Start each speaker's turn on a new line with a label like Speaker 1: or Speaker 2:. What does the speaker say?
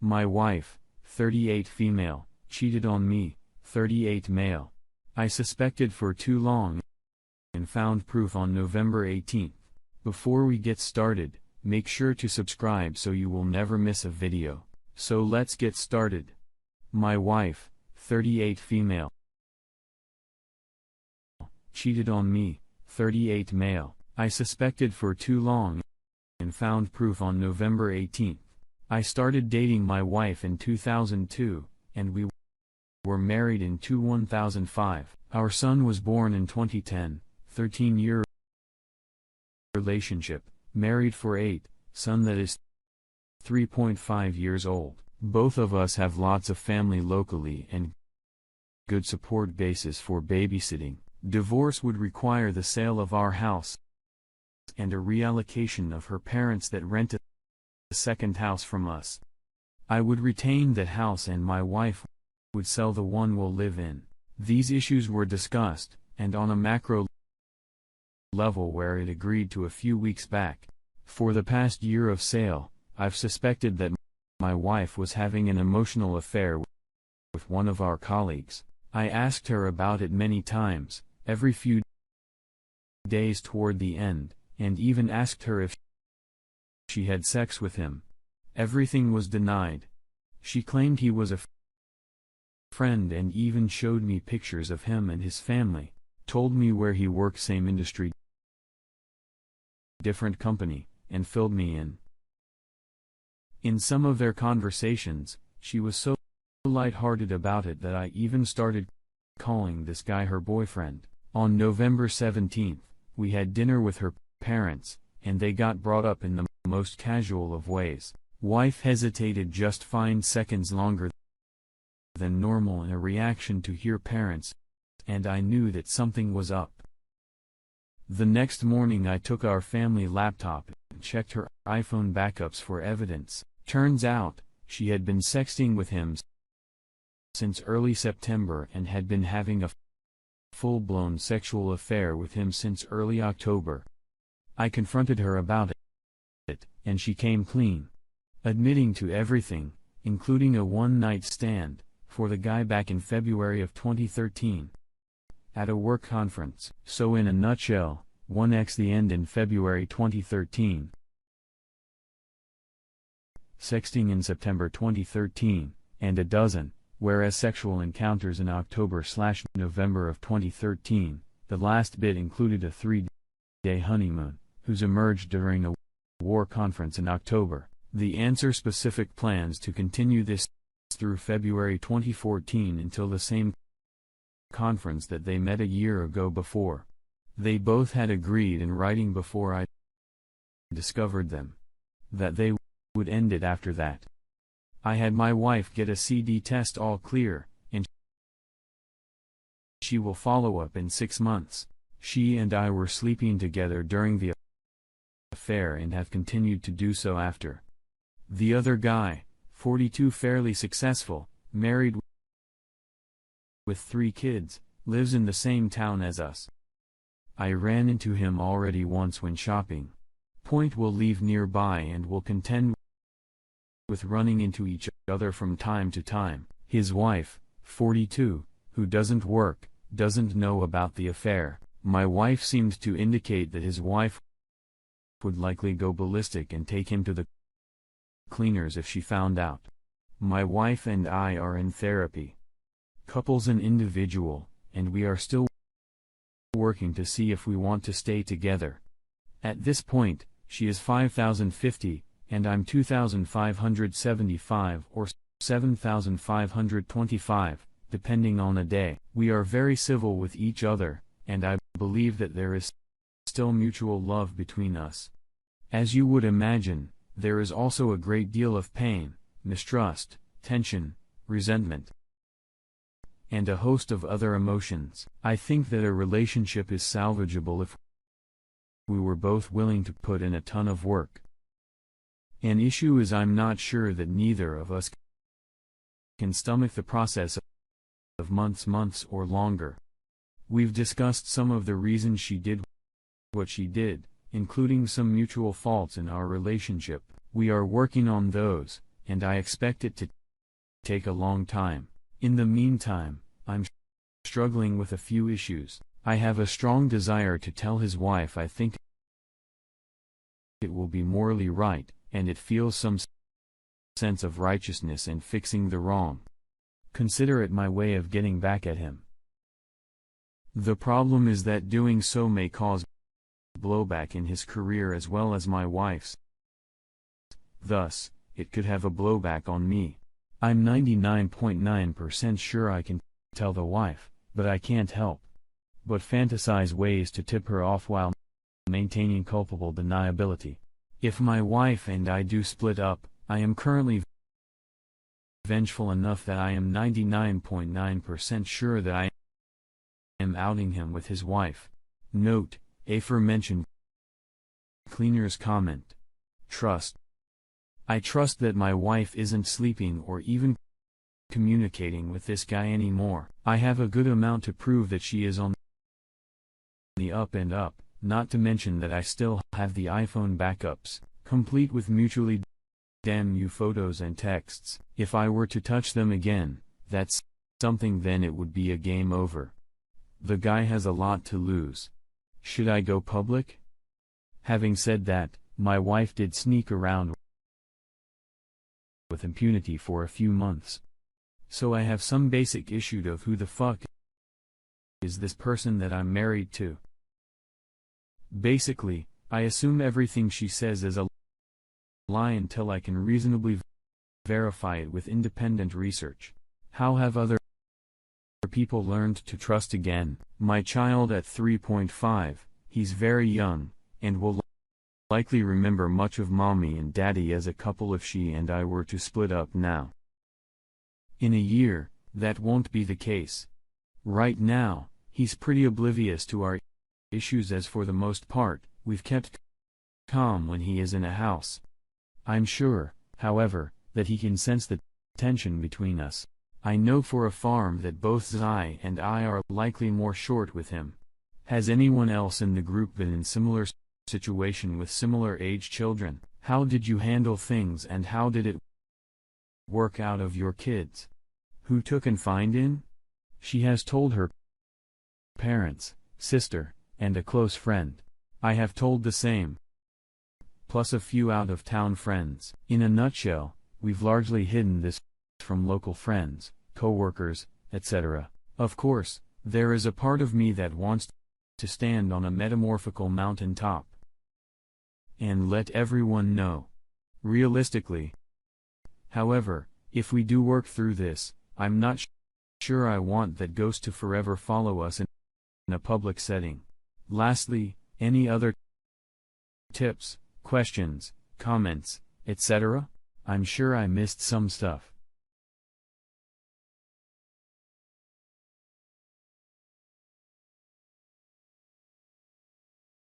Speaker 1: My wife, 38 female, cheated on me, 38 male. I suspected for too long and found proof on November 18th. Before we get started, make sure to subscribe so you will never miss a video. So let's get started. My wife, 38 female, cheated on me, 38 male. I suspected for too long and found proof on November 18th. I started dating my wife in 2002, and we were married in 2005. Our son was born in 2010, 13-year relationship, married for 8, son that is 3.5 years old. Both of us have lots of family locally and good support basis for babysitting. Divorce would require the sale of our house and a reallocation of her parents that rent a second house from us. I would retain that house and my wife would sell the one we'll live in. These issues were discussed, and on a macro level where it agreed to a few weeks back. For the past year of sale, I've suspected that my wife was having an emotional affair with one of our colleagues. I asked her about it many times, every few days toward the end, and even asked her if she had sex with him. Everything was denied. She claimed he was a friend and even showed me pictures of him and his family, told me where he worked, same industry, different company, and filled me in. In some of their conversations, she was so lighthearted about it that I even started calling this guy her boyfriend. On November 17th, we had dinner with her parents, and they got brought up in the most casual of ways. Wife hesitated just 5 seconds longer than normal in a reaction to hear parents, and I knew that something was up. The next morning I took our family laptop and checked her iPhone backups for evidence. Turns out, she had been sexting with him since early September and had been having a full-blown sexual affair with him since early October. I confronted her about it, and she came clean, admitting to everything, including a one-night stand for the guy back in February of 2013 at a work conference. So in a nutshell, 1x the end in February 2013, sexting in September 2013, and a dozen, whereas sexual encounters in October/November of 2013, the last bit included a 3-day honeymoon, whose emerged during a war conference in October. The answer: specific plans to continue this through February 2014 until the same conference that they met a year ago before. They both had agreed in writing before I discovered them that they would end it after that. I had my wife get a CD test, all clear, and she will follow up in 6 months. She and I were sleeping together during the affair and have continued to do so after. The other guy, 42, fairly successful, married with 3 kids, lives in the same town as us. I ran into him already once when shopping. Point will leave nearby and will contend with running into each other from time to time. His wife, 42, who doesn't work, doesn't know about the affair. My wife seemed to indicate that his wife would likely go ballistic and take him to the cleaners if she found out. My wife and I are in therapy. Couples and individual, and we are still working to see if we want to stay together. At this point, she is 5,050, and I'm 2,575 or 7,525, depending on the day. We are very civil with each other, and I believe that there is still mutual love between us. As you would imagine, there is also a great deal of pain, mistrust, tension, resentment, and a host of other emotions. I think that a relationship is salvageable if we were both willing to put in a ton of work. An issue is I'm not sure that neither of us can stomach the process of months or longer. We've discussed some of the reasons she did what she did, including some mutual faults in our relationship. We are working on those, and I expect it to take a long time. In the meantime, I'm struggling with a few issues. I have a strong desire to tell his wife I think it will be morally right, and it feels some sense of righteousness in fixing the wrong. Consider it my way of getting back at him. The problem is that doing so may cause blowback in his career as well as my wife's. Thus, it could have a blowback on me. I'm 99.9% sure I can tell the wife, but I can't help but fantasize ways to tip her off while maintaining culpable deniability. If my wife and I do split up, I am currently vengeful enough that I am 99.9% sure that I am outing him with his wife. Note, aforementioned cleaner's comment. Trust. I trust that my wife isn't sleeping or even communicating with this guy anymore. I have a good amount to prove that she is on the up and up, not to mention that I still have the iPhone backups, complete with mutually damn you photos and texts. If I were to touch them again, that's something, then it would be a game over. The guy has a lot to lose. Should I go public? Having said that, my wife did sneak around with impunity for a few months. So I have some basic issue of who the fuck is this person that I'm married to. Basically, I assume everything she says is a lie until I can reasonably verify it with independent research. How have other people learned to trust again? My child at 3.5, he's very young, and will likely remember much of mommy and daddy as a couple if she and I were to split up now. In a year, that won't be the case. Right now, he's pretty oblivious to our issues as for the most part, we've kept calm when he is in a house. I'm sure, however, that he can sense the tension between us. I know for a farm that both Zai and I are likely more short with him. Has anyone else in the group been in similar situation with similar age children? How did you handle things and how did it work out of your kids? Who took and fined in? She has told her parents, sister, and a close friend. I have told the same. Plus a few out-of-town friends. In a nutshell, we've largely hidden this from local friends, co-workers, etc. Of course, there is a part of me that wants to stand on a metamorphical mountaintop and let everyone know. Realistically, however, if we do work through this, I'm not sure I want that ghost to forever follow us in a public setting. Lastly, any other tips, questions, comments, etc.? I'm sure I missed some stuff.